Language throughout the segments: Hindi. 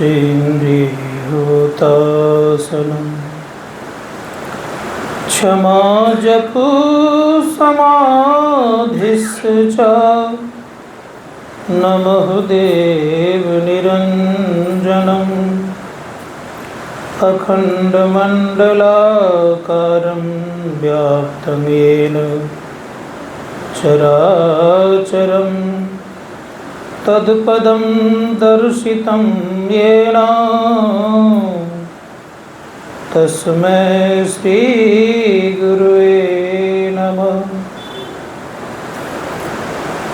पंचेन्द्रियहुतासनं क्षमा जपु समाधिश्च नमः देव निरञ्जनम् अखण्डमण्डलाकारं व्याप्तं येन चराचरं तत्पदं दर्शितं येन तस्मै श्रीगुरुवे नमः।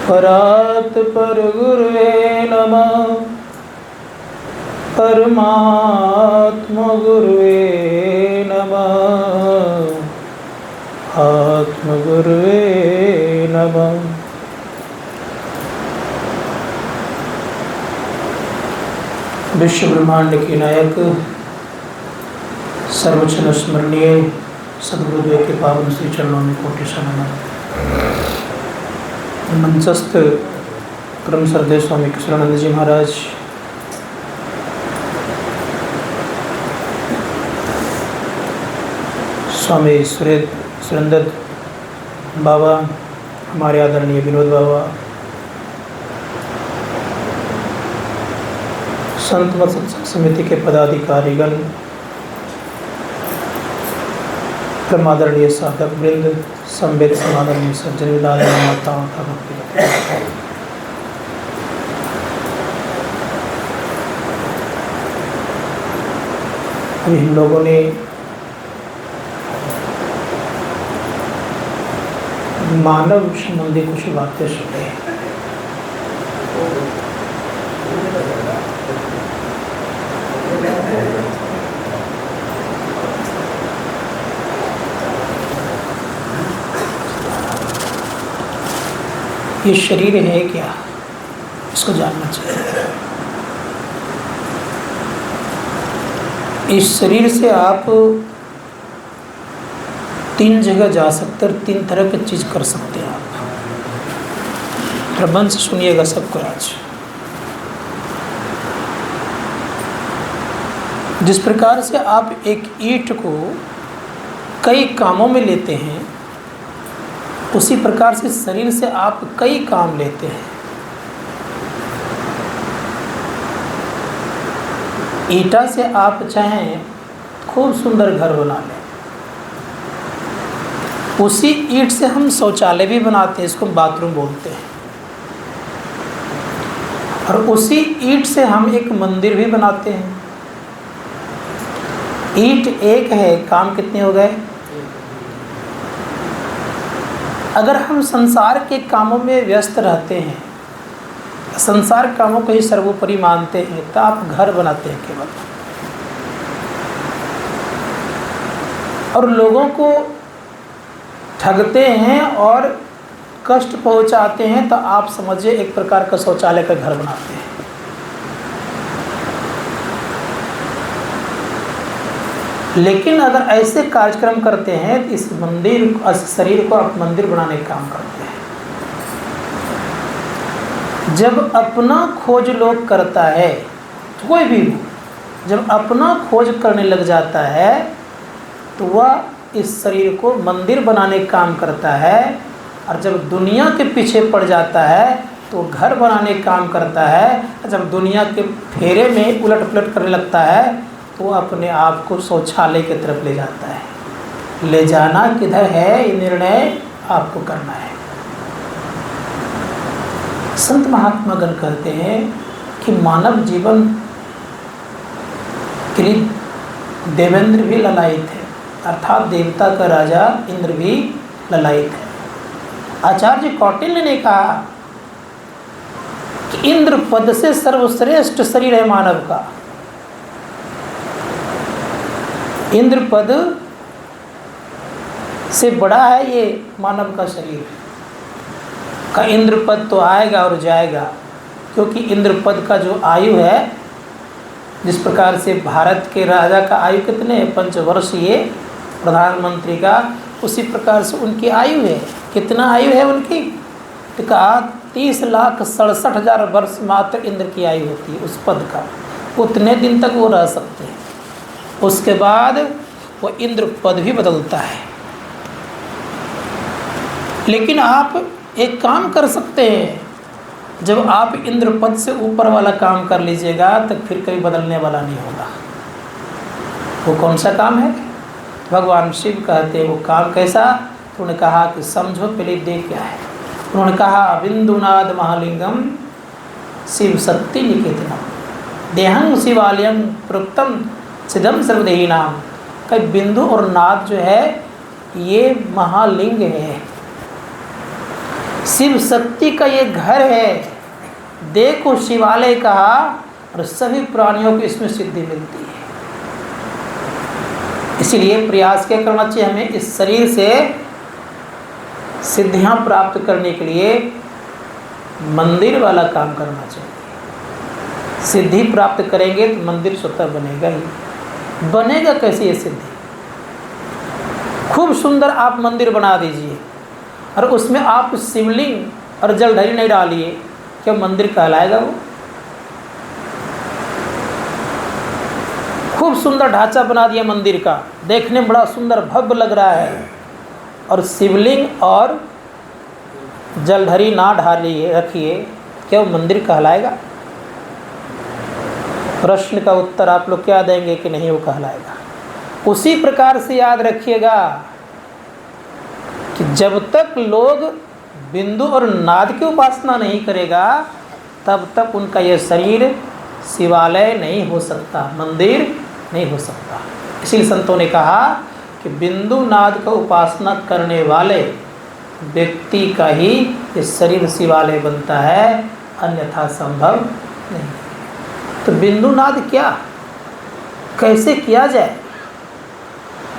परात् परगुरुवे नमः। परमात्मगुरुवे नमः। आत्मगुरुवे नमः। विश्व ब्रह्मांड के नायक सर्वोच्च स्मरणीय सद्गुरुदेव के पावन श्री चरणों में कोटि शरणम। मंचस्थ परम श्रद्धेय स्वामी किशोरानंद जी महाराज, स्वामी सुरेंद्र बाबा, हमारे आदरणीय विनोद बाबा, संत मत सत्संग समिति के पदाधिकारीगण, परमादरणीय साधक वृंद, संवेद समादरणीय सज्जन विदालय माताओं का भक्ति। अभी हम लोगों ने मानव संबंधी कुछ बातें सुनी। ये शरीर है क्या, इसको जानना चाहिए। इस शरीर से आप 3 जगह जा सकते और 3 तरह की चीज कर सकते हैं आप। प्रबंध सुनिएगा सबको आज। जिस प्रकार से आप एक ईंट को कई कामों में लेते हैं, उसी प्रकार से शरीर से आप कई काम लेते हैं। ईंटा से आप चाहें खूब सुंदर घर बना लें, उसी ईंट से हम शौचालय भी बनाते हैं, इसको बाथरूम बोलते हैं। और उसी ईंट से हम एक मंदिर भी बनाते हैं। ईंट एक है, काम कितने हो गए? अगर हम संसार के कामों में व्यस्त रहते हैं, संसार कामों को ही सर्वोपरि मानते हैं, तो आप घर बनाते हैं केवल, और लोगों को ठगते हैं और कष्ट पहुंचाते हैं, तो आप समझिए एक प्रकार का शौचालय का घर बनाते हैं। लेकिन अगर ऐसे कार्यक्रम करते हैं तो इस मंदिर, इस शरीर को आप मंदिर बनाने का काम करते हैं। जब अपना खोज लोग करता है, कोई भी जब अपना खोज करने लग जाता है, तो वह इस शरीर को मंदिर बनाने का काम करता है। और जब दुनिया के पीछे पड़ जाता है तो घर बनाने का काम करता है। जब दुनिया के फेरे में उलट पुलट करने लगता है तो वो अपने आप को शौचालय की तरफ ले जाता है। ले जाना किधर है, ये निर्णय आपको करना है। संत महात्मा गण कहते हैं कि मानव जीवन के लिए देवेंद्र भी ललायित है, अर्थात देवता का राजा इंद्र भी ललायित है। आचार्य कौटिल्य ने कहा कि इंद्र पद से सर्वश्रेष्ठ शरीर है मानव का। इंद्र पद से बड़ा है ये मानव का शरीर का। इंद्र पद तो आएगा और जाएगा, क्योंकि इंद्र पद का जो आयु है, जिस प्रकार से भारत के राजा का आयु कितने 5 वर्ष, ये प्रधानमंत्री का उसी प्रकार से उनकी आयु है। कितना आयु है उनकी? तो कहा 30,67,000 वर्ष मात्र इंद्र की आयु होती है उस पद का। उतने दिन तक वो रह सकते हैं। उसके बाद वो इंद्र पद भी बदलता है। लेकिन आप एक काम कर सकते हैं, जब आप इंद्र पद से ऊपर वाला काम कर लीजिएगा तो फिर कभी बदलने वाला नहीं होगा। वो कौन सा काम है? भगवान शिव कहते हैं वो काम कैसा? तो उन्होंने कहा कि समझो पहले दे क्या है। उन्होंने कहा बिंदुनाद महालिंगम शिव शक्ति निकेतनम देहं शिवालयम प्रोक्तम सिद्धम सर्वदेही नाम। कई बिंदु और नाद जो है ये महालिंग है, शिव शक्ति का ये घर है। देखो शिवालय कहा और सभी प्राणियों को इसमें सिद्धि मिलती है। इसीलिए प्रयास क्या करना चाहिए हमें? इस शरीर से सिद्धियां प्राप्त करने के लिए मंदिर वाला काम करना चाहिए। सिद्धि प्राप्त करेंगे तो मंदिर स्वतः बनेगा ही। बनेगा कैसे ये सिद्धि? खूब सुंदर आप मंदिर बना दीजिए और उसमें आप शिवलिंग और जलधरी नहीं डालिए, क्या मंदिर कहलाएगा? वो खूब सुंदर ढांचा बना दिया मंदिर का, देखने में बड़ा सुंदर भव्य लग रहा है, और शिवलिंग और जलधरी ना ढालिए रखिए, क्या वो मंदिर कहलाएगा? प्रश्न का उत्तर आप लोग क्या देंगे कि नहीं वो कहलाएगा। उसी प्रकार से याद रखिएगा कि जब तक लोग बिंदु और नाद की उपासना नहीं करेगा तब तक उनका यह शरीर शिवालय नहीं हो सकता, मंदिर नहीं हो सकता। इसीलिए संतों ने कहा कि बिंदु नाद का उपासना करने वाले व्यक्ति का ही ये शरीर शिवालय बनता है, अन्यथा संभव नहीं। तो बिंदु नाद क्या, कैसे किया जाए?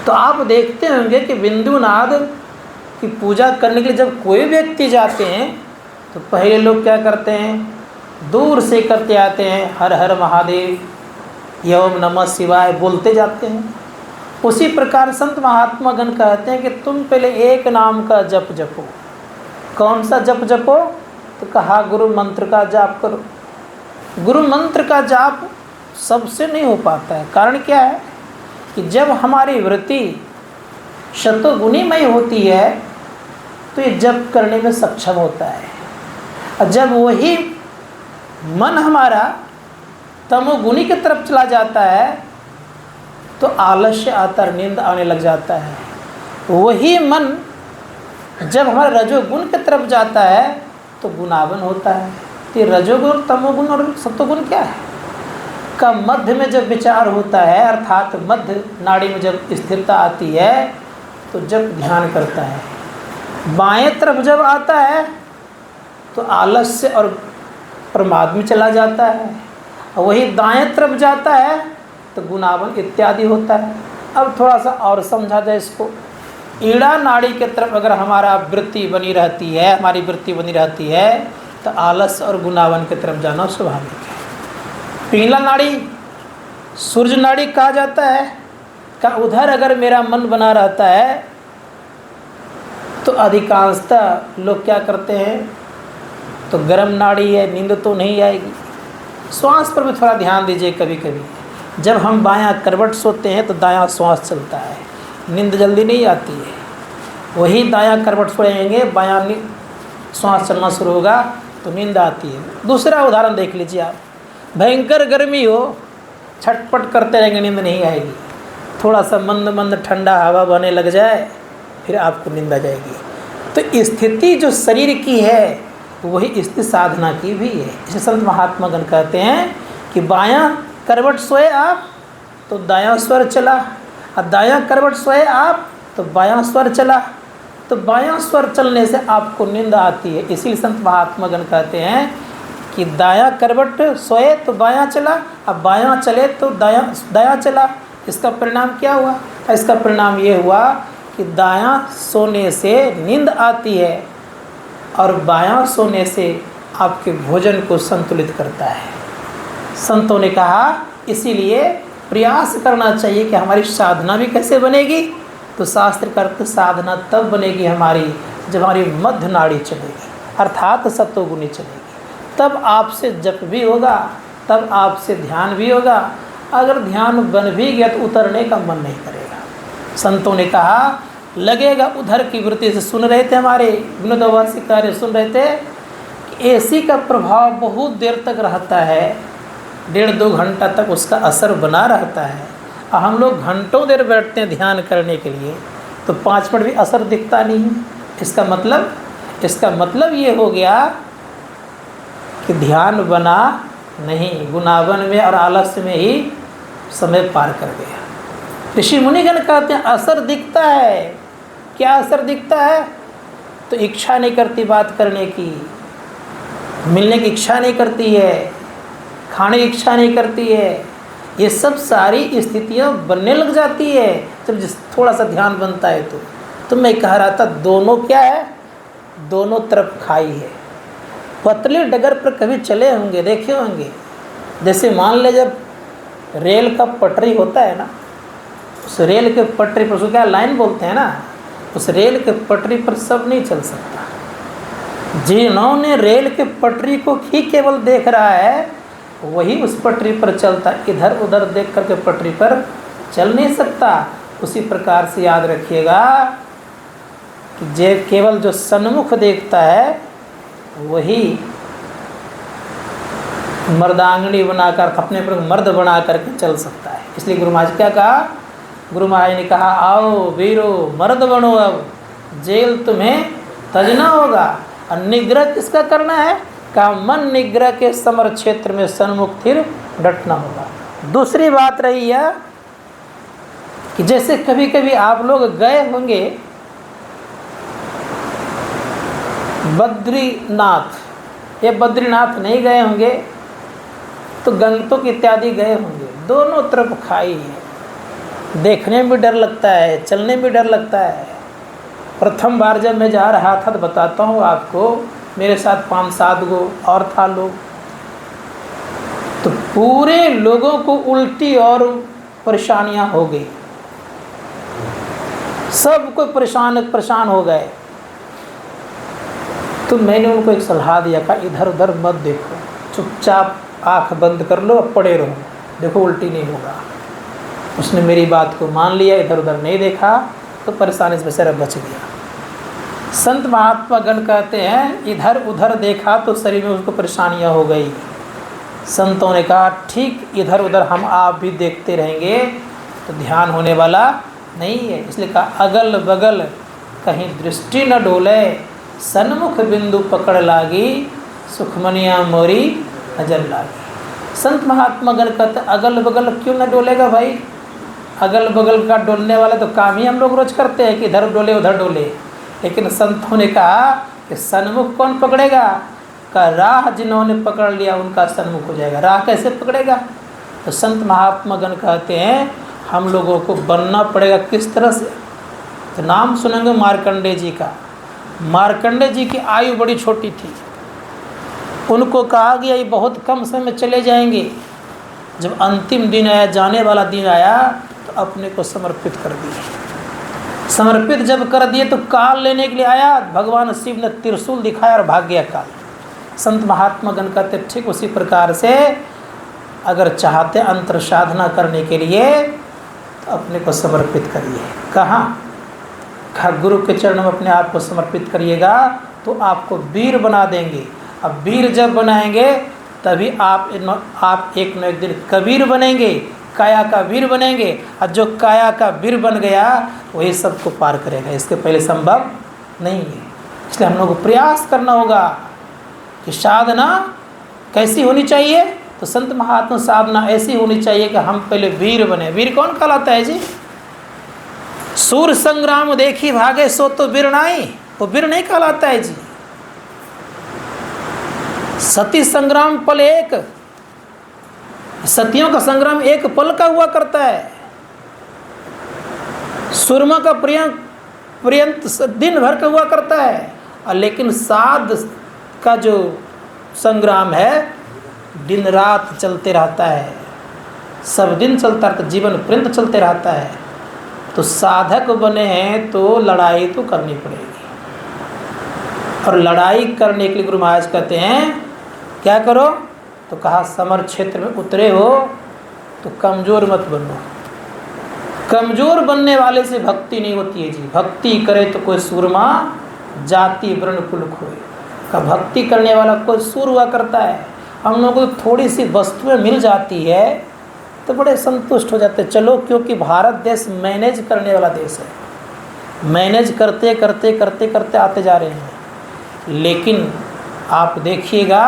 तो आप देखते होंगे कि बिंदु नाद की पूजा करने के लिए जब कोई व्यक्ति जाते हैं तो पहले लोग क्या करते हैं? दूर से करते आते हैं, हर हर महादेव ओम नमः शिवाय बोलते जाते हैं। उसी प्रकार संत महात्मा गण कहते हैं कि तुम पहले एक नाम का जप जपो। कौन सा जप जपो? तो कहा गुरु मंत्र का जाप करो। गुरु मंत्र का जाप सबसे नहीं हो पाता है। कारण क्या है कि जब हमारी वृत्ति शतगुणीमय होती है तो ये जप करने में सक्षम होता है, और जब वही मन हमारा तमोगुणी की तरफ चला जाता है तो आलस्य आता है, नींद आने लग जाता है। वही मन जब हमारे रजोगुण की तरफ जाता है तो गुणावन होता है। तो रजोगुण, तमोगुण और सत्वगुण क्या है? का मध्य में जब विचार होता है, अर्थात मध्य नाड़ी में जब स्थिरता आती है तो जब ध्यान करता है। बाएं तरफ जब आता है तो आलस्य और प्रमाद में चला जाता है, और वही दाएं तरफ जाता है तो गुणावन इत्यादि होता है। अब थोड़ा सा और समझा जाए इसको। ईड़ा नाड़ी के तरफ अगर हमारा वृत्ति बनी रहती है, हमारी वृत्ति बनी रहती है तो आलस्य और गुणावन की तरफ जाना स्वाभाविक है। पीला नाड़ी सूर्य नाड़ी कहा जाता है, का उधर अगर मेरा मन बना रहता है तो अधिकांशतः लोग क्या करते हैं? तो गर्म नाड़ी है, नींद तो नहीं आएगी। श्वास पर भी थोड़ा ध्यान दीजिए। कभी कभी जब हम बायां करवट सोते हैं तो दायां श्वास चलता है, नींद जल्दी नहीं आती है। वही दायां करवट सोएंगे, बायां श्वास चलना शुरू होगा तो नींद आती है। दूसरा उदाहरण देख लीजिए आप, भयंकर गर्मी हो, छटपट करते रहेंगे, नींद नहीं आएगी। थोड़ा सा मंद मंद ठंडा हवा बहने लग जाए फिर आपको नींद आ जाएगी। तो स्थिति जो शरीर की है वही स्थिति साधना की भी है। इसे संत महात्मा गण कहते हैं कि बायां करवट सोए आप तो दायां स्वर चला, और दायां करवट सोए आप तो बायां स्वर चला। तो बायां स्वर चलने से आपको नींद आती है। इसीलिए संत महात्मा गण कहते हैं कि दायां करवट सोए तो बायां चला, अब बायां चले तो दायां चला। इसका परिणाम क्या हुआ? इसका परिणाम ये हुआ कि दायां सोने से नींद आती है और बायां सोने से आपके भोजन को संतुलित करता है। संतों ने कहा इसीलिए प्रयास करना चाहिए कि हमारी साधना भी कैसे बनेगी? तो शास्त्र करते साधना तब बनेगी हमारी जब हमारी मध्य नाड़ी चलेगी, अर्थात सत्वगुणी चलेगी। तब आपसे जप भी होगा, तब आपसे ध्यान भी होगा। अगर ध्यान बन भी गया तो उतरने का मन नहीं करेगा। संतों ने कहा लगेगा उधर की वृत्ति से। सुन रहे थे हमारे विनोदवासी कार्य सुन रहे थे कि एसी का प्रभाव बहुत देर तक रहता है, 1.5-2 घंटा तक उसका असर बना रहता है। और हम लोग घंटों देर बैठते हैं ध्यान करने के लिए, तो 5 मिनट भी असर दिखता नहीं। इसका मतलब ये हो गया कि ध्यान बना नहीं, गुनावन में और आलस्य में ही समय पार कर गया। ऋषि मुनिगण कहते हैं असर दिखता है। क्या असर दिखता है? तो इच्छा नहीं करती बात करने की, मिलने की इच्छा नहीं करती है, खाने की इच्छा नहीं करती है। ये सब सारी स्थितियाँ बनने लग जाती है जब थोड़ा सा ध्यान बनता है। तो मैं कह रहा था दोनों क्या है, दोनों तरफ खाई है। पतली डगर पर कभी चले होंगे, देखे होंगे। जैसे मान ले जब रेल का पटरी होता है ना, उस रेल के पटरी पर उसको क्या लाइन बोलते हैं ना, उस रेल के पटरी पर सब नहीं चल सकता। जिन्होंने रेल के पटरी को ही केवल देख रहा है वही उस पटरी पर चलता, इधर उधर देख करके पटरी पर चल नहीं सकता। उसी प्रकार से याद रखिएगा कि केवल जो सन्मुख देखता है वही मर्दांगनी बनाकर अपने पर मर्द बना करके चल सकता है। इसलिए गुरु महाराज क्या कहा? गुरु महाराज ने कहा आओ वीरो मर्द बनो, अब जेल तुम्हें तजना होगा। और निग्रह किसका करना है? का मन निग्रह के समर क्षेत्र में सन्मुख फिर डटना होगा। दूसरी बात रही है कि जैसे कभी कभी आप लोग गए होंगे बद्रीनाथ, या बद्रीनाथ नहीं गए होंगे तो गंगटोक इत्यादि गए होंगे। दोनों तरफ खाई है, देखने में भी डर लगता है, चलने में भी डर लगता है। प्रथम बार जब मैं जा रहा था तो बताता हूँ आपको, मेरे साथ 5-7 गो और था लोग, तो पूरे लोगों को उल्टी और परेशानियां हो गई, सब कोई परेशान हो गए। तो मैंने उनको एक सलाह दिया कि इधर उधर मत देखो, चुपचाप आंख बंद कर लो और पड़े रहो, देखो उल्टी नहीं होगा। उसने मेरी बात को मान लिया, इधर उधर नहीं देखा, तो परेशानी से बेचारा बच गया। संत महात्मा गण कहते हैं इधर उधर देखा तो शरीर में उसको परेशानियां हो गई। संतों ने कहा ठीक इधर उधर हम आप भी देखते रहेंगे तो ध्यान होने वाला नहीं है। इसलिए कहा अगल बगल कहीं दृष्टि न डोले, सन्मुख बिंदु पकड़ लागी, सुखमनिया मोरी नजर लागी। संत महात्मा गण कहते अगल बगल क्यों न डोलेगा भाई? अगल बगल का डोलने वाला तो काम ही हम लोग रोज करते हैं कि इधर डोले उधर डोले। लेकिन संतों ने कहा कि सन्मुख कौन पकड़ेगा? का राह जिन्होंने पकड़ लिया उनका सन्मुख हो जाएगा। राह कैसे पकड़ेगा? तो संत महात्मा गण कहते हैं हम लोगों को बनना पड़ेगा। किस तरह से? तो नाम सुनेंगे मार्कंडेय जी का। मार्कंडेय जी की आयु बड़ी छोटी थी, उनको कहा गया ये बहुत कम समय में चले जाएंगे। जब अंतिम दिन आया, जाने वाला दिन आया, तो अपने को समर्पित कर दिए। समर्पित जब कर दिए तो काल लेने के लिए आया, भगवान शिव ने त्रिशूल दिखाया और भाग गया काल। संत महात्मा गण कहते ठीक उसी प्रकार से अगर चाहते अंतर साधना करने के लिए तो अपने को समर्पित करिए। कहाँ? गुरु के चरण में अपने आप को समर्पित करिएगा तो आपको वीर बना देंगे। अब वीर जब बनाएंगे तभी आप एक न एक दिन कबीर बनेंगे, काया का वीर बनेंगे। और जो काया का वीर बन गया वही सबको पार करेगा, इसके पहले संभव नहीं है। इसलिए हम लोग को प्रयास करना होगा कि साधना कैसी होनी चाहिए? तो संत महात्मा साधना ऐसी होनी चाहिए कि हम पहले वीर बने। वीर कौन कहलाता है जी? सूर संग्राम देखी भागे सो तो वीर नहीं, वो वीर नहीं कहलाता है जी। सती संग्राम पल एक, सतियों का संग्राम एक पल का हुआ करता है। सुरमा का पर्यंत दिन भर का हुआ करता है। और लेकिन साध का जो संग्राम है दिन रात चलते रहता है, सब दिन चलता रहता है, जीवन पर्यंत चलते रहता है। तो साधक बने हैं तो लड़ाई तो करनी पड़ेगी। और लड़ाई करने के लिए गुरु महाराज कहते हैं क्या करो? तो कहा समर क्षेत्र में उतरे हो तो कमज़ोर मत बनो। कमज़ोर बनने वाले से भक्ति नहीं होती है जी। भक्ति करे तो कोई सूरमा जाति वर्ण कुल खोए। का भक्ति करने वाला कोई सूर हुआ करता है। हम लोगों को थोड़ी सी वस्तुएं मिल जाती है तो बड़े संतुष्ट हो जाते हैं। चलो, क्योंकि भारत देश मैनेज करने वाला देश है। मैनेज करते करते करते करते आते जा रहे हैं। लेकिन आप देखिएगा,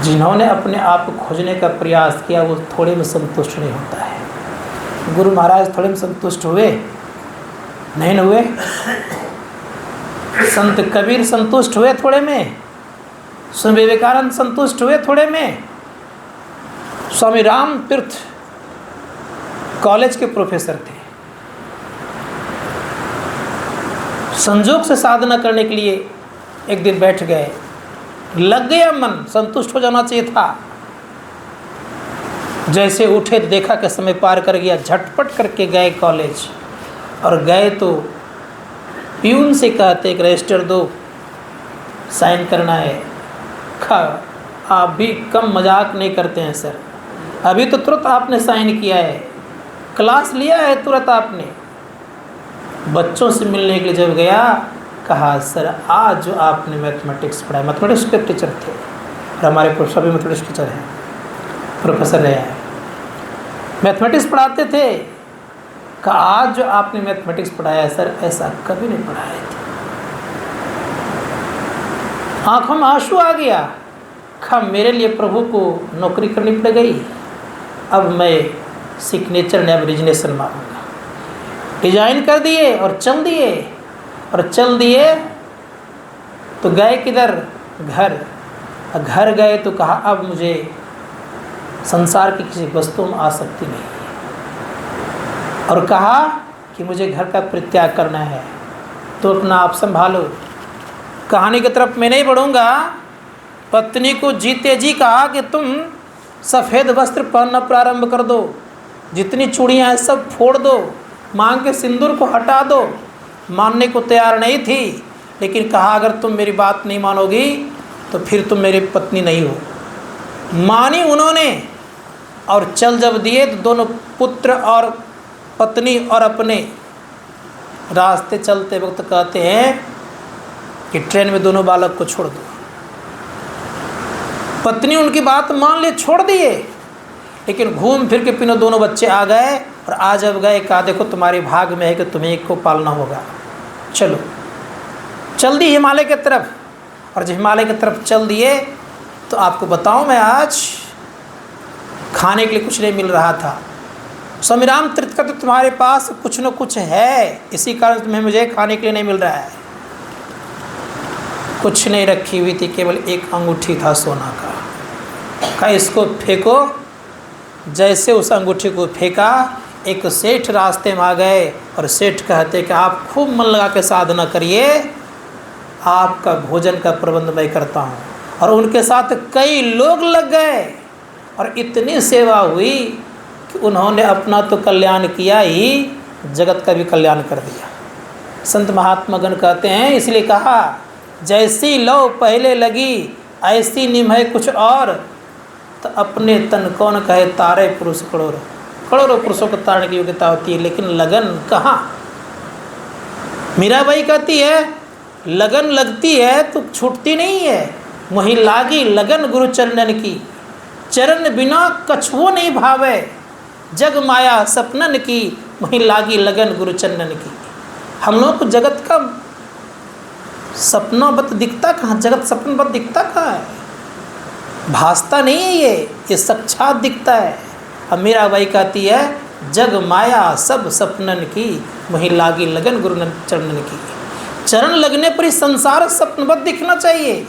जिन्होंने अपने आप को खोजने का प्रयास किया वो थोड़े में संतुष्ट नहीं होता है। गुरु महाराज थोड़े में संतुष्ट हुए नहीं न हुए? संत कबीर संतुष्ट हुए थोड़े में? स्वामी विवेकानंद संतुष्ट हुए थोड़े में? स्वामी राम तीर्थ कॉलेज के प्रोफेसर थे। संजोग से साधना करने के लिए एक दिन बैठ गए, लग गया मन, संतुष्ट हो जाना चाहिए था। जैसे उठे तो देखा कि समय पार कर गया, झटपट करके गए कॉलेज। और गए तो प्यून से कहते एक रजिस्टर दो, साइन करना है। आप भी कम मजाक नहीं करते हैं सर, अभी तो तुरंत आपने साइन किया है, क्लास लिया है तुरंत आपने। बच्चों से मिलने के लिए जब गया, कहा सर आज जो आपने मैथमेटिक्स पढ़ाया, मैथमेटिक्स के टीचर थे और हमारे प्रोफेसर भी मैथमेटिक्स टीचर हैं, प्रोफेसर रहे हैं, मैथमेटिक्स पढ़ाते थे। कहा आज जो आपने मैथमेटिक्स पढ़ाया है सर, ऐसा कभी नहीं पढ़ाया था। आँखों में आंसू आ गया। कहा मेरे लिए प्रभु को नौकरी करनी पड़ गई, अब मैं सिग्नेचर ने अब रिजनेशन मांगूंगा। डिजाइन कर दिए और चल दिए, और चल दिए तो गए किधर? घर। घर गए तो कहा अब मुझे संसार की किसी वस्तु में आसक्ति नहीं है, और कहा कि मुझे घर का परित्याग करना है, तो अपना आप संभालो। कहानी की तरफ मैं नहीं बढ़ूँगा। पत्नी को जीते जी कहा कि तुम सफ़ेद वस्त्र पहनना प्रारंभ कर दो, जितनी चूड़ियाँ हैं सब फोड़ दो, मांग के सिंदूर को हटा दो। मानने को तैयार नहीं थी, लेकिन कहा अगर तुम मेरी बात नहीं मानोगी तो फिर तुम मेरी पत्नी नहीं हो। मानी उन्होंने, और चल जब दिए तो दोनों पुत्र और पत्नी और अपने रास्ते चलते वक्त कहते हैं कि ट्रेन में दोनों बालक को छोड़ दो। पत्नी उनकी बात मान ले, छोड़ दिए, लेकिन घूम फिर के पिनो दोनों बच्चे आ गए। और आज अब गए, कहा देखो तुम्हारे भाग में है कि तुम्हें एक को पालना होगा, चलो। चल दी हिमालय की तरफ, और जब हिमालय की तरफ चल दिए तो आपको बताऊं, मैं आज खाने के लिए कुछ नहीं मिल रहा था। स्वामी राम तीर्थ का तो तुम्हारे पास कुछ न कुछ है, इसी कारण तुम्हें मुझे खाने के लिए नहीं मिल रहा है। कुछ नहीं रखी हुई थी, केवल एक अंगूठी था सोना का। कहा इसको फेंको। जैसे उस अंगूठी को फेंका, एक सेठ रास्ते में आ गए, और सेठ कहते कि आप खूब मन लगा के साधना करिए, आपका भोजन का प्रबंध मैं करता हूँ। और उनके साथ कई लोग लग गए, और इतनी सेवा हुई कि उन्होंने अपना तो कल्याण किया ही, जगत का भी कल्याण कर दिया। संत महात्मागण कहते हैं, इसलिए कहा जैसी लौ पहले लगी ऐसी निमहे कुछ और, तो अपने तन कौन कहे तारे पुरुष करोड़ों। करोड़ों पुरुषों को तारने की योग्यता होती है, लेकिन लगन कहाँ? मीराबाई कहती है लगन लगती है तो छूटती नहीं है। वहीं लागी लगन गुरु चरणन की, चरण बिना कछुओ नहीं भावे। जग माया सपनन की, वहीं लागी लगन गुरु चरणन की। हम लोग को जगत का सपना बत दिखता कहाँ? जगत सपन बत दिखता कहाँ है? भासता नहीं है, ये साक्षात दिखता है। अब मीराबाई कहती है जग माया सब सपनन की, वहीं लागी लगन गुरु चरणन की। चरण लगने पर ही संसार सपनवत दिखना चाहिए,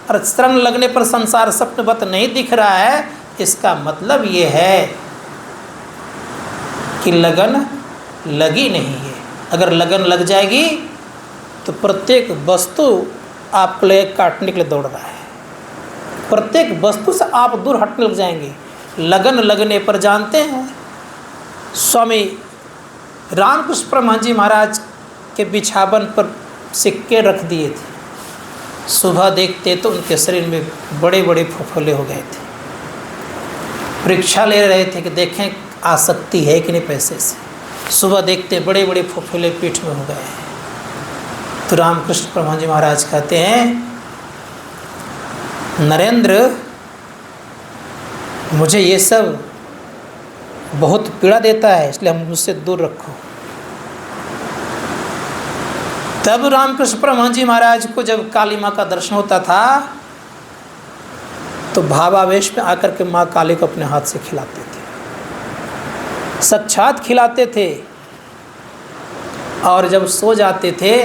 और चरण लगने पर संसार सपनवत नहीं दिख रहा है। इसका मतलब ये है कि लगन लगी नहीं है। अगर लगन लग जाएगी तो प्रत्येक वस्तु आपको ले काटने के लिए दौड़ रहा है, प्रत्येक वस्तु से आप दूर हटने लग जाएंगे। लगन लगने पर जानते हैं स्वामी रामकृष्ण परमहंस जी महाराज के बिछावन पर सिक्के रख दिए थे। सुबह देखते तो उनके शरीर में बड़े बड़े फफोले हो गए थे। परीक्षा ले रहे थे कि देखें आसक्ति है कि नहीं पैसे से। सुबह देखते बड़े बड़े फफोले पीठ में हो गए। तो रामकृष्ण परमहंस जी महाराज कहते हैं, नरेंद्र, मुझे ये सब बहुत पीड़ा देता है, इसलिए हम मुझसे दूर रखो। तब रामकृष्ण परमहंस जी महाराज को जब काली माँ का दर्शन होता था तो भावावेश में आकर के माँ काली को अपने हाथ से खिलाते थे, साक्षात खिलाते थे। और जब सो जाते थे,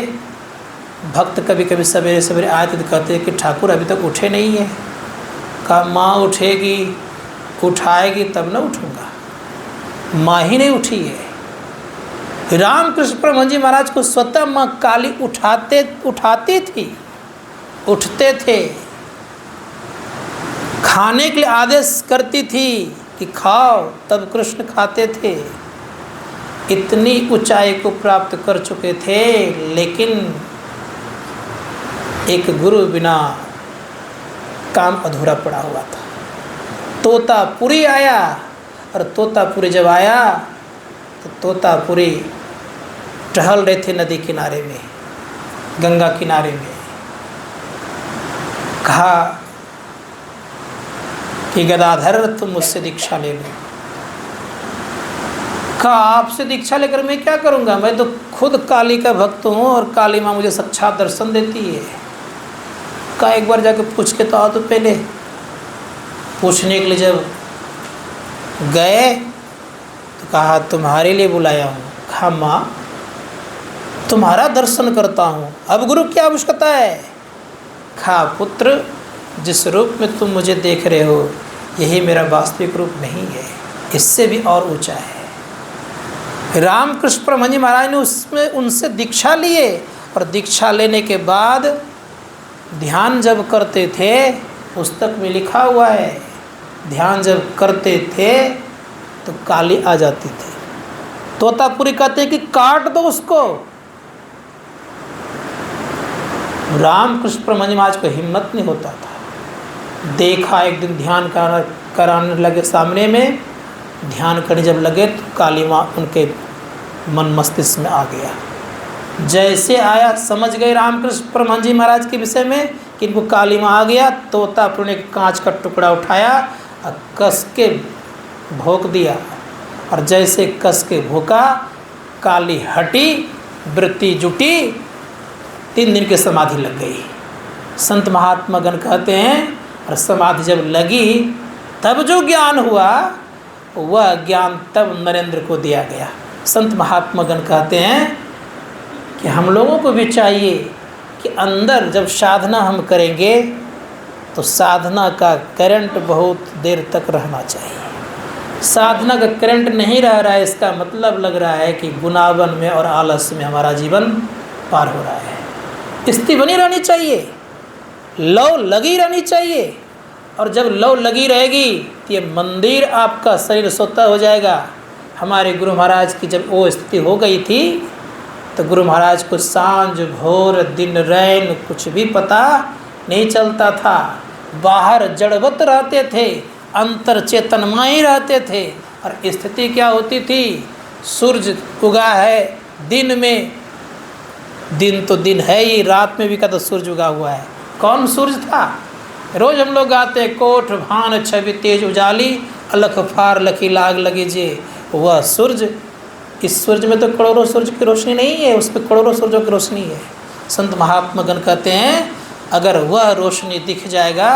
भक्त कभी कभी सवेरे सवेरे आए थे तो कहते कि ठाकुर अभी तक उठे नहीं है। कहा माँ उठेगी, उठाएगी तब न उठूँगा। माँ ही नहीं उठी है। रामकृष्ण परमहंस जी महाराज को स्वतः माँ काली उठाती थी, उठते थे, खाने के लिए आदेश करती थी कि खाओ, तब कृष्ण खाते थे। इतनी ऊंचाई को प्राप्त कर चुके थे, लेकिन एक गुरु बिना काम अधूरा पड़ा हुआ था। तोतापुरी आया, और तोतापुरी जब आया तो तोतापुरी टहल रहे थे नदी किनारे में, गंगा किनारे में। कहा कि गदाधर तुम मुझसे दीक्षा ले लो। कहा आपसे दीक्षा लेकर मैं क्या करूँगा, मैं तो खुद काली का भक्त हूँ और काली माँ मुझे साक्षात दर्शन देती है। कहा एक बार जाके पूछ के तो आओ। तो पहले पूछने के लिए जब गए तो कहा तुम्हारे लिए बुलाया हूँ। कहा माँ तुम्हारा दर्शन करता हूँ, अब गुरु की आवश्यकता है। कहा पुत्र जिस रूप में तुम मुझे देख रहे हो यही मेरा वास्तविक रूप नहीं है, इससे भी और ऊंचा है। रामकृष्ण परमहंस जी महाराज ने उसमें उनसे दीक्षा लिए, और दीक्षा लेने के बाद ध्यान जब करते थे, पुस्तक में लिखा हुआ है, ध्यान जब करते थे तो काली आ जाती थी। तोतापुरी कहते हैं कि काट दो उसको। रामकृष्ण परमहंस जी महाराज को हिम्मत नहीं होता था। देखा एक दिन ध्यान कराने लगे सामने में, ध्यान करने जब लगे तो काली माँ उनके मन मस्तिष्क में आ गया। जैसे आया समझ गए रामकृष्ण परमहंस जी महाराज के विषय में कि इनको काली माँ आ गया। तोतापुरी ने कांच का टुकड़ा उठाया और कस के भोंक दिया, और जैसे कस के भोंका काली हटी, वृत्ति जुटी, 3 दिन की समाधि लग गई। संत महात्मा गण कहते हैं, और समाधि जब लगी तब जो ज्ञान हुआ वह ज्ञान तब नरेंद्र को दिया गया। संत महात्मा गण कहते हैं कि हम लोगों को भी चाहिए कि अंदर जब साधना हम करेंगे तो साधना का करंट बहुत देर तक रहना चाहिए। साधना का करंट नहीं रह रहा है, इसका मतलब लग रहा है कि गुनावन में और आलस में हमारा जीवन पार हो रहा है। स्थिति बनी रहनी चाहिए, लौ लगी रहनी चाहिए, और जब लौ लगी रहेगी तो ये मंदिर आपका शरीर स्वतः हो जाएगा। हमारे गुरु महाराज की जब वो स्थिति हो गई थी तो गुरु महाराज को सांझ भोर दिन रैन कुछ भी पता नहीं चलता था। बाहर जड़वत रहते थे, अंतर चेतनमय रहते थे। और स्थिति क्या होती थी, सूरज उगा है दिन में, दिन तो दिन है ही, रात में भी का तो सूरज उगा हुआ है। कौन सूरज था? रोज हम लोग गाते कोठ भान छवि तेज उजाली, अलख फार लखी लाग लगी जे। वह सूरज, इस सूरज में तो करोड़ों सूरज की रोशनी नहीं है, उस पर करोड़ों सूरजों की रोशनी है। संत महात्मा गण कहते हैं अगर वह रोशनी दिख जाएगा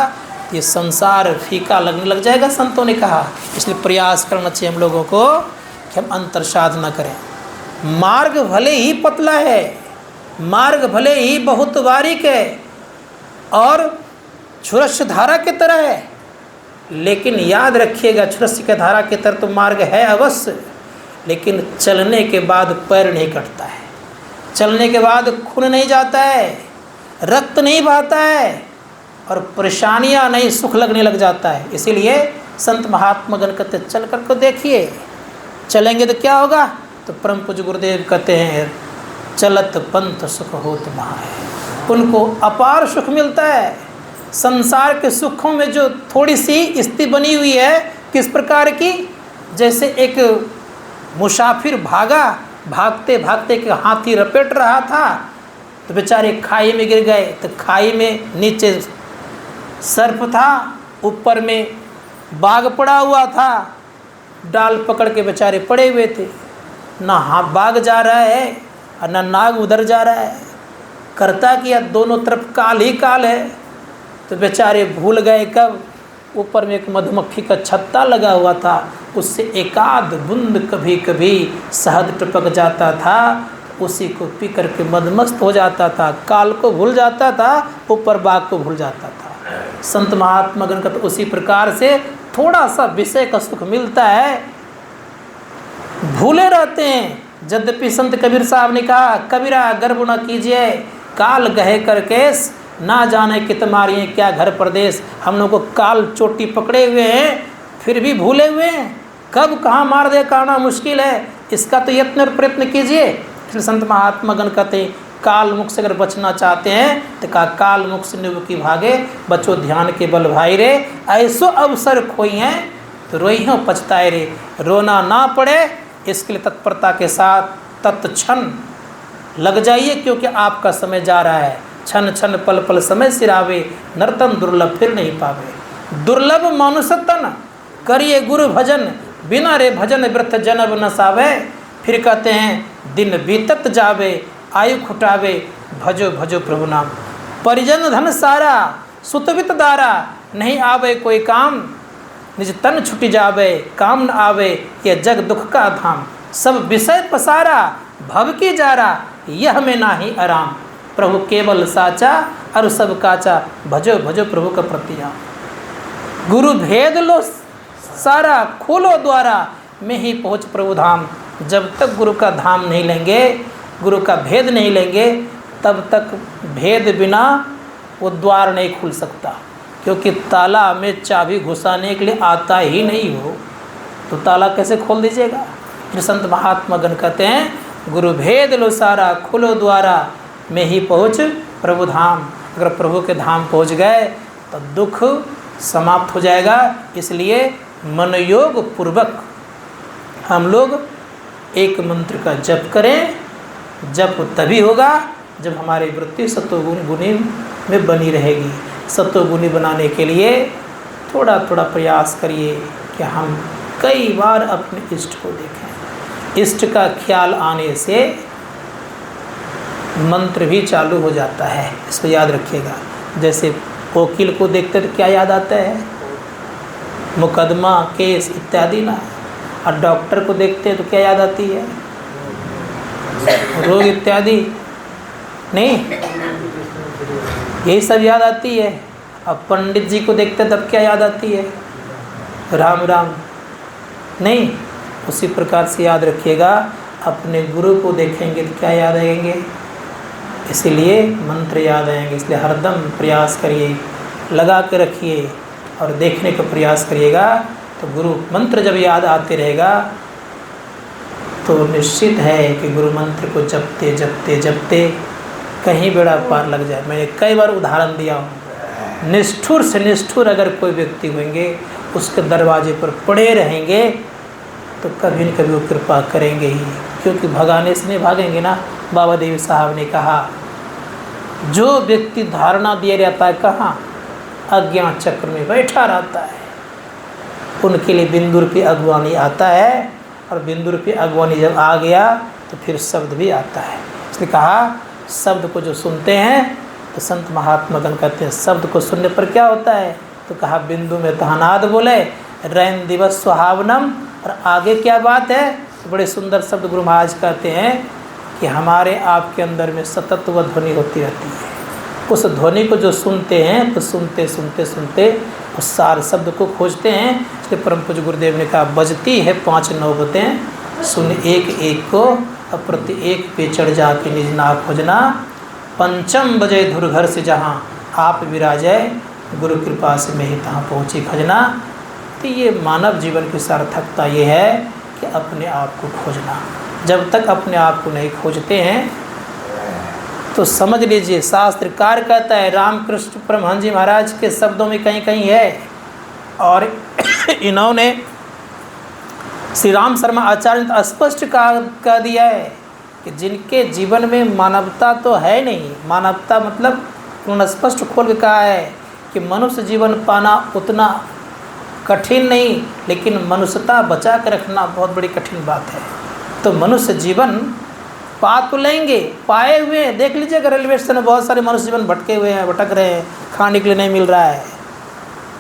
तो ये संसार फीका लगने लग जाएगा, संतों ने कहा। इसलिए प्रयास करना चाहिए हम लोगों को कि हम अंतर साधना करें। मार्ग भले ही पतला है, मार्ग भले ही बहुत बारीक है और छुरस्य धारा की तरह है, लेकिन याद रखिएगा छुरस्य की धारा की तरह तो मार्ग है अवश्य, लेकिन चलने के बाद पैर नहीं कटता है, चलने के बाद खून नहीं जाता है, रक्त नहीं बहता है, और परेशानियां नहीं, सुख लगने लग जाता है। इसीलिए संत महात्मा गण कहते चल कर को देखिए, चलेंगे तो क्या होगा। तो परम पूज्य गुरुदेव कहते हैं चलत पंथ सुख होत महाय। उनको अपार सुख मिलता है। संसार के सुखों में जो थोड़ी सी स्थिति बनी हुई है, किस प्रकार की, जैसे एक मुसाफिर भागते भागते एक हाथी रपेट रहा था, तो बेचारे खाई में गिर गए। तो खाई में नीचे सर्प था, ऊपर में बाघ पड़ा हुआ था, डाल पकड़ के बेचारे पड़े हुए थे। ना बाघ जा रहा है और ना नाग उधर जा रहा है, करता कि दोनों तरफ काल ही काल है। तो बेचारे भूल गए कब, ऊपर में एक मधुमक्खी का छत्ता लगा हुआ था, उससे एकाध बूंद कभी कभी शहद टपक जाता था, उसी को पी करके मदमस्त हो जाता था, काल को भूल जाता था, ऊपर बाघ को भूल जाता था। संत महात्मा गण का तो उसी प्रकार से थोड़ा सा विषय का सुख मिलता है, भूले रहते हैं। यद्यपि संत कबीर साहब ने कहा, कबीरा गर्व न कीजिए, काल गहे कर केस, ना जाने कि तुम्हारी क्या घर प्रदेश। हम लोग को काल चोटी पकड़े हुए हैं, फिर भी भूले हुए हैं, कब कहाँ मार दे कहना मुश्किल है, इसका तो यत्न और प्रयत्न कीजिए। फिर संत महात्मा गण कहते हैं, काल मुख से अगर बचना चाहते हैं तो कहा, काल मुख से निभ की भागे, बचो ध्यान के बल भाई रे, ऐसो अवसर खोई हैं तो रोई हो पछताए रे। रोना ना पड़े इसके लिए तत्परता के साथ तत्क्षण लग जाइए, क्योंकि आपका समय जा रहा है। क्षण क्षण पल पल समय सिरावे, नर्तन दुर्लभ फिर नहीं पावे। दुर्लभ मनुष्य तन करिए गुरु भजन, बिना रे भजन व्रत जनब न सावे। फिर कहते हैं, दिन बीतत जावे, आयु खुटावे, भजो भजो प्रभु नाम। परिजन धन सारा, सुतवित दारा, नहीं आवे कोई काम, निज तन छुटी जावे, काम न आवे, यह जग दुख का धाम। सब विषय पसारा, भव की जारा, यह में नाही आराम। प्रभु केवल साचा, और सब काचा, भजो भजो प्रभु का प्रतियाम। गुरु भेद लो सारा, खोलो द्वारा, में ही पहुँच प्रभु धाम। जब तक गुरु का धाम नहीं लेंगे, गुरु का भेद नहीं लेंगे, तब तक भेद बिना वो द्वार नहीं खुल सकता। क्योंकि ताला में चाबी घुसाने के लिए आता ही नहीं हो तो ताला कैसे खोल दीजिएगा। फिर संत महात्मा गण कहते हैं, गुरु भेद लो सारा, खुलो द्वारा, में ही पहुँच प्रभु धाम। अगर प्रभु के धाम पहुँच गए तो दुख समाप्त हो जाएगा। इसलिए मनयोग पूर्वक हम लोग एक मंत्र का जप करें। जप तभी होगा जब हमारी वृत्ति सत्वगुण गुणी में बनी रहेगी। सत्वगुणी बनाने के लिए थोड़ा थोड़ा प्रयास करिए कि हम कई बार अपने इष्ट को देखें। इष्ट का ख्याल आने से मंत्र भी चालू हो जाता है, इसको याद रखिएगा। जैसे वकील को देखते तो क्या याद आता है, मुकदमा, केस इत्यादि ना। और डॉक्टर को देखते हैं तो क्या याद आती है, रोग इत्यादि नहीं, यही सब याद आती है। अब पंडित जी को देखते तब क्या याद आती है, राम राम नहीं। उसी प्रकार से याद रखिएगा, अपने गुरु को देखेंगे तो क्या याद आएंगे, इसीलिए मंत्र याद आएंगे। इसलिए हरदम प्रयास करिए, लगा के रखिए और देखने का प्रयास करिएगा। तो गुरु मंत्र जब याद आते रहेगा तो निश्चित है कि गुरु मंत्र को जपते जपते जपते कहीं बेड़ा पार लग जाए। मैंने कई बार उदाहरण दिया हूँ। निष्ठुर से निष्ठुर अगर कोई व्यक्ति होंगे, उसके दरवाजे पर पड़े रहेंगे तो कभी न कभी वो कृपा करेंगे ही, क्योंकि भगाने से नहीं भागेंगे ना। बाबा देव साहब ने कहा, जो व्यक्ति धारणा दिया रहता है कहाँ, अज्ञान चक्र में बैठा रहता है, उनके लिए बिंदु रूपी अगवानी आता है। और बिंदु रूपी अगवानी जब आ गया तो फिर शब्द भी आता है। इसलिए कहा, शब्द को जो सुनते हैं तो संत महात्मा गण कहते हैं, शब्द को सुनने पर क्या होता है, तो कहा बिंदु में तहनाद बोले, रैन दिवस सुहावनम। और आगे क्या बात है, तो बड़े सुंदर शब्द गुरु महाराज कहते हैं कि हमारे आपके अंदर में सतत वह ध्वनि होती रहती है। उस ध्वनि को जो सुनते हैं तो सुनते सुनते सुनते उस सार शब्द को खोजते हैं। इसलिए परम पूज्य गुरुदेव ने कहा, बजती है 5 नौबतें, सुन एक एक को, अब प्रति एक पे चढ़ जाके निज नाम खोजना। पंचम बजे धुर घर से जहाँ आप विराजे, गुरु कृपा से मैं ही तहाँ पहुँची खजना। तो ये मानव जीवन की सार्थकता ये है कि अपने आप को खोजना। जब तक अपने आप को नहीं खोजते हैं तो समझ लीजिए, शास्त्रकार कहता है, रामकृष्ण परमहंस जी महाराज के शब्दों में कहीं कहीं है, और इन्होंने श्री राम शर्मा आचार्य ने स्पष्ट कह दिया है कि जिनके जीवन में मानवता तो है नहीं, मानवता मतलब उन्होंने स्पष्ट खोल के कहा है कि मनुष्य जीवन पाना उतना कठिन नहीं, लेकिन मनुष्यता बचा कर रखना बहुत बड़ी कठिन बात है। तो मनुष्य जीवन पा तो लेंगे, पाए हुए हैं। देख लीजिए, अगर रेलवे स्टेशन में बहुत सारे मनुष्य जीवन भटके हुए हैं, भटक रहे हैं, खाने के लिए नहीं मिल रहा है,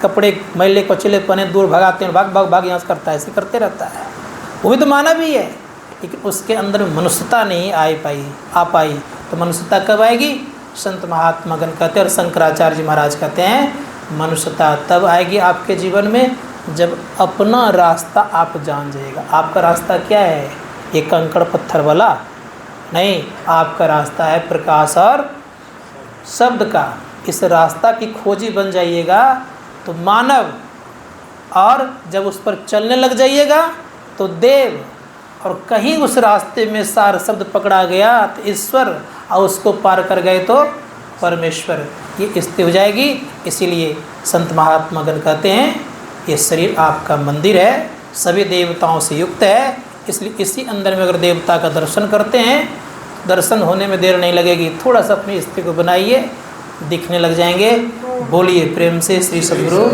कपड़े मैले कचले पहने दूर भगाते हैं, भाग भाग भाग यहाँ से करता है, ऐसे करते रहता है, वो भी तो मानव ही है, लेकिन उसके अंदर मनुष्यता नहीं आ पाई। तो मनुष्यता कब आएगी? संत महात्मा गण कहते हैं और शंकराचार्य जी महाराज कहते हैं मनुष्यता तब आएगी आपके जीवन में जब अपना रास्ता आप जान जाइएगा। आपका रास्ता क्या है? ये कंकड़ पत्थर वाला नहीं, आपका रास्ता है प्रकाश और शब्द का। इस रास्ता की खोजी बन जाइएगा तो मानव, और जब उस पर चलने लग जाइएगा तो देव, और कहीं उस रास्ते में सार शब्द पकड़ा गया तो ईश्वर, और उसको पार कर गए तो परमेश्वर, ये स्थिति हो जाएगी। इसीलिए संत महात्मा गण कहते हैं ये शरीर आपका मंदिर है, सभी देवताओं से युक्त है, इसलिए इसी अंदर में अगर देवता का दर्शन करते हैं, दर्शन होने में देर नहीं लगेगी। थोड़ा सा अपनी स्थिति को बनाइए, दिखने लग जाएंगे। बोलिए प्रेम से श्री सद्गुरु।